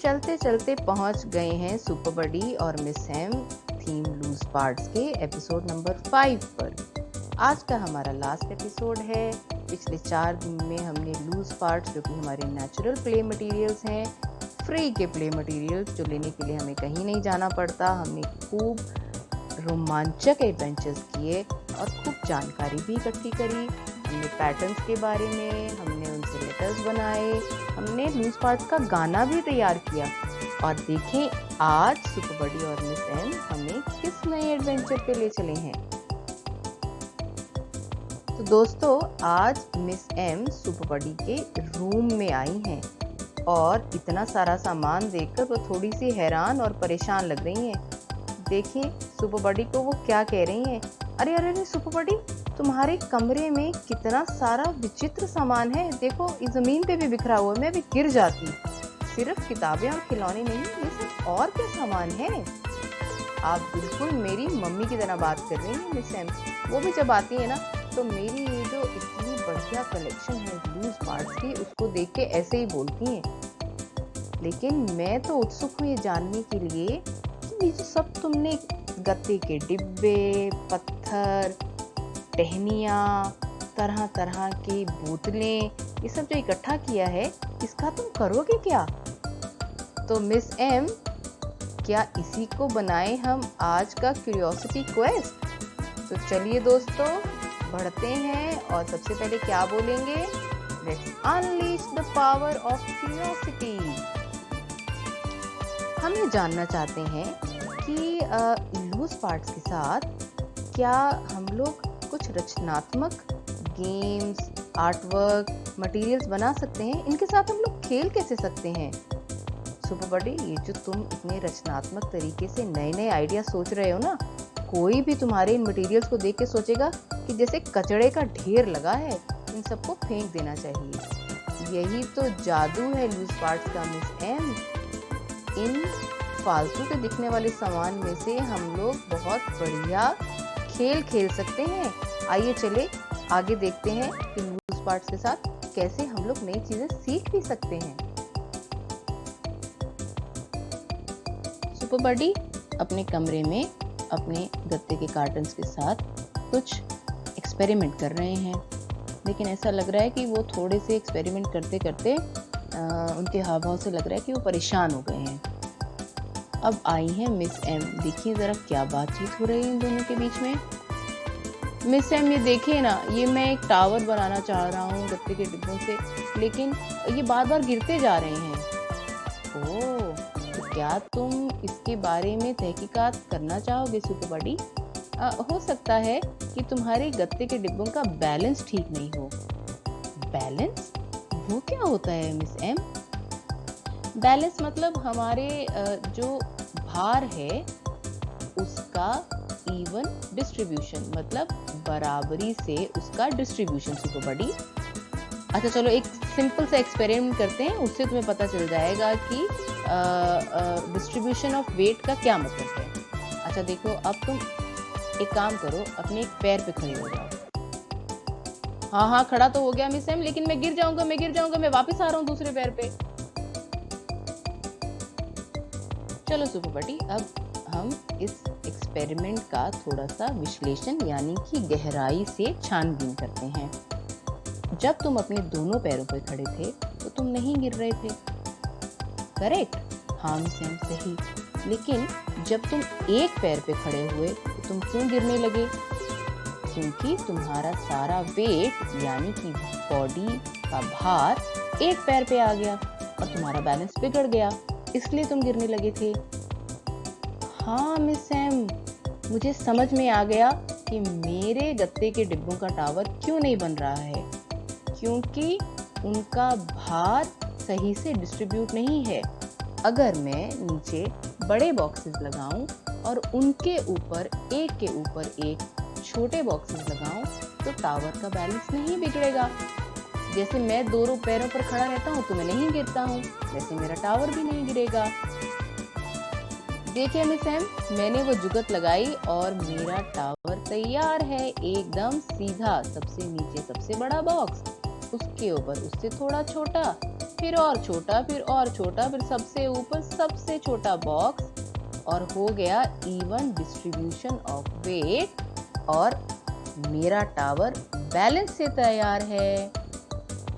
चलते चलते पहुंच गए हैं सुपर बडी और miss M theme loose parts के एपिसोड नंबर 5 पर। आज का हमारा लास्ट एपिसोड है। पिछले 4 दिन में हमने लूज पार्ट्स जो कि हमारे नेचुरल प्ले मटेरियल्स हैं, फ्री के प्ले मटेरियल्स जो लेने के लिए हमें कहीं नहीं जाना पड़ता, हमने खूब रोमांचक एडवेंचर्स किए और खूब जानकारी भी इकट्ठी करी। हमने पैटर्न्स के बारे में, हमने उनसे लेटर्स बनाए, हमने लूज पार्ट्स का गाना भी तैयार किया। और देखें आज सुपर बडी और मिस एम हमें किस नए एडवेंचर पे ले चले हैं। तो दोस्तों, आज मिस एम सुपर बडी के रूम में आई हैं और इतना सारा सामान देखकर वो थोड़ी सी हैरान और परेशान लग रही हैं। देखिए सुपर बडी को वो क्या कह रही हैं। अरे अरे अरे सुपर बडी, तुम्हारे कमरे में कितना सारा विचित्र सामान है। देखो इस जमीन पे भी बिखरा हुआ है, मैं भी गिर जाती। सिर्फ किताबें और खिलौने नहीं, ये सब और क्या सामान है। आप बिल्कुल मेरी मम्मी की तरह बात कर रही हैं मिस एम। वो भी जब आती है ना तो मेरी ये जो इतनी बढ़िया कलेक्शन है लूज पार्ट्स की, उसको देख के ऐसे ही बोलती हैं। लेकिन मैं तो उत्सुक हूँ ये जानने के लिए कि ये जो सब तुमने गत्ते के डिब्बे, पत्थर, टहनियाँ, तरह तरह की बोतलें, ये सब जो इकट्ठा किया है, इसका तुम करोगे क्या? तो मिस एम, क्या इसी को बनाए हम आज का क्यूरियोसिटी क्वेस्ट? तो चलिए दोस्तों बढ़ते हैं और सबसे पहले क्या बोलेंगे? Let's unleash the power of curiosity. हम ये जानना चाहते हैं कि लूज पार्ट्स के साथ क्या हम लोग कुछ रचनात्मक गेम्स, आर्टवर्क, मटेरियल्स बना सकते हैं। इनके साथ हम लोग खेल कैसे सकते हैं? सुपर बडी, ये जो तुम इतने रचनात्मक तरीके से नए नए आइडिया सोच रहे हो ना, कोई भी तुम्हारे इन मटेरियल्स को देख के सोचेगा कि जैसे कचड़े का ढेर लगा है, इन सबको फेंक देना चाहिए। यही तो जादू है लूज पार्ट्स का मिस एम। इन फालतू के दिखने वाले सामान में से हम लोग बहुत बढ़िया खेल खेल सकते हैं। आइए चले आगे देखते हैं कि लूज पार्ट्स के साथ कैसे हम लोग नई चीजें सीख भी सकते हैं। सुपर बडी अपने कमरे में अपने गत्ते के कार्टन्स के साथ कुछ एक्सपेरिमेंट कर रहे हैं, लेकिन ऐसा लग रहा है कि वो थोड़े से एक्सपेरिमेंट करते करते उनके हाव भाव से लग रहा है कि वो परेशान हो गए हैं। अब आई हैं मिस एम। देखिए जरा क्या बातचीत हो रही है इन दोनों के बीच में। मिस एम, ये देखिए ना, ये मैं एक टावर बनाना चाह रहा हूँ गत्ते के डिब्बों से, लेकिन ये बार बार गिरते जा रहे हैं। ओह, तो क्या तुम इसके बारे में तहकीकात करना चाहोगे सुपर बडी? हो सकता है कि तुम्हारे गत्ते के डिब्बों का बैलेंस ठीक नहीं हो। बैलेंस? वो क्या होता है मिस एम? बैलेंस मतलब हमारे जो भार है उसका इवन डिस्ट्रीब्यूशन, मतलब बराबरी से उसका डिस्ट्रीब्यूशन सुपर बडी। अच्छा चलो एक सिंपल सा एक्सपेरिमेंट करते हैं, उससे तुम्हें पता चल जाएगा कि डिस्ट्रीब्यूशन ऑफ वेट का क्या मतलब है। अच्छा देखो, अब तुम एक काम करो, अपने एक पैर पे खड़े हो जाओ। हाँ खड़ा तो हो गया मिस एम, लेकिन मैं गिर जाऊंगा, मैं वापस आ रहा हूँ दूसरे पैर पे। चलो सुपर बडी, अब हम इस एक्सपेरिमेंट का थोड़ा सा विश्लेषण यानी कि गहराई से छानबीन करते हैं। जब तुम अपने दोनों पैरों पर खड़े थे तो तुम नहीं गिर रहे थे, करेक्ट? हाँ मिस एम, सही। लेकिन जब तुम एक पैर पे खड़े हुए तो तुम क्यों गिरने लगे? क्योंकि तुम्हारा सारा वेट यानी कि बॉडी का भार एक पैर पे आ गया और तुम्हारा बैलेंस बिगड़ गया, इसलिए तुम गिरने लगे थे। हाँ मिस एम, मुझे समझ में आ गया कि मेरे गत्ते के डिब्बों का टावर क्यों नहीं बन रहा है, क्योंकि उनका भार सही से डिस्ट्रीब्यूट नहीं है। अगर मैं नीचे बड़े बॉक्सेस लगाऊं और उनके ऊपर एक छोटे बॉक्सेस लगाऊं तो टावर का बैलेंस नहीं बिगड़ेगा। जैसे मैं दोनों पैरों पर खड़ा रहता हूँ तो मैं नहीं गिरता हूँ, वैसे मेरा टावर भी नहीं गिरेगा। देखिए मिस एम, मैंने वो जुगत लगाई और मेरा टावर तैयार है, एकदम सीधा। सबसे नीचे सबसे बड़ा बॉक्स, उसके ऊपर उससे थोड़ा छोटा, फिर और छोटा, फिर और छोटा, फिर सबसे ऊपर सबसे छोटा बॉक्स, और हो गया इवन डिस्ट्रीब्यूशन ऑफ वेट, और मेरा टावर बैलेंस से तैयार है।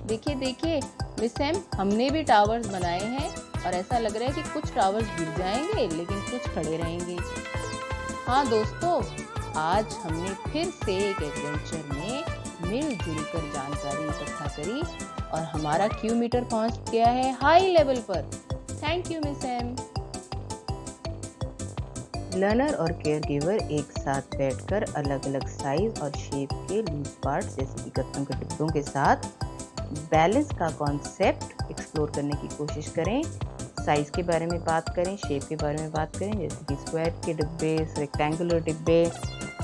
देखिए देखिए मिस एम, हमने भी टावर्स बनाए हैं और ऐसा लग रहा है कि कुछ टावर्स गिर जाएंगे लेकिन कुछ खड़े रहेंगे। हाँ दोस्तों, आज हमने फिर से एक एडवेंचर में मिलजुल कर जानकारी इकट्ठा करी और हमारा क्यू मीटर पहुंच गया है हाई लेवल पर। Thank you miss M. Learner और केयर गिवर एक साथ बैठकर अलग अलग साइज और शेप के लूज पार्ट्स जैसे कि गत्तों के डिब्बों के साथ बैलेंस का कॉन्सेप्ट एक्सप्लोर करने की कोशिश करें। साइज के बारे में बात करें, शेप के बारे में बात करें, जैसे कि स्क्वायर के डिब्बे, रेक्टेंगुलर डिब्बे,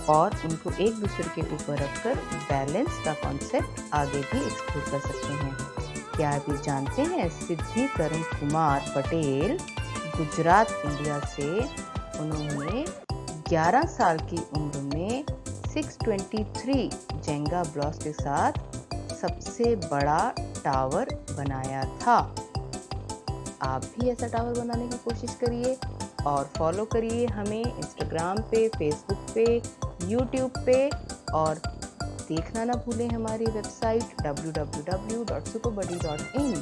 और उनको एक दूसरे के ऊपर रखकर बैलेंस का कॉन्सेप्ट आगे भी एक्सप्लोर कर सकते हैं। क्या आप ये जानते हैं, सिद्धि करण कुमार पटेल गुजरात इंडिया से, उन्होंने 11 साल की उम्र में 623 जेंगा ब्लॉक्स के साथ सबसे बड़ा टावर बनाया था। आप भी ऐसा टावर बनाने की कोशिश करिए और फॉलो करिए हमें इंस्टाग्राम पे, फेसबुक पे, यूट्यूब पे, और देखना ना भूलें हमारी वेबसाइट www.superbuddy.in।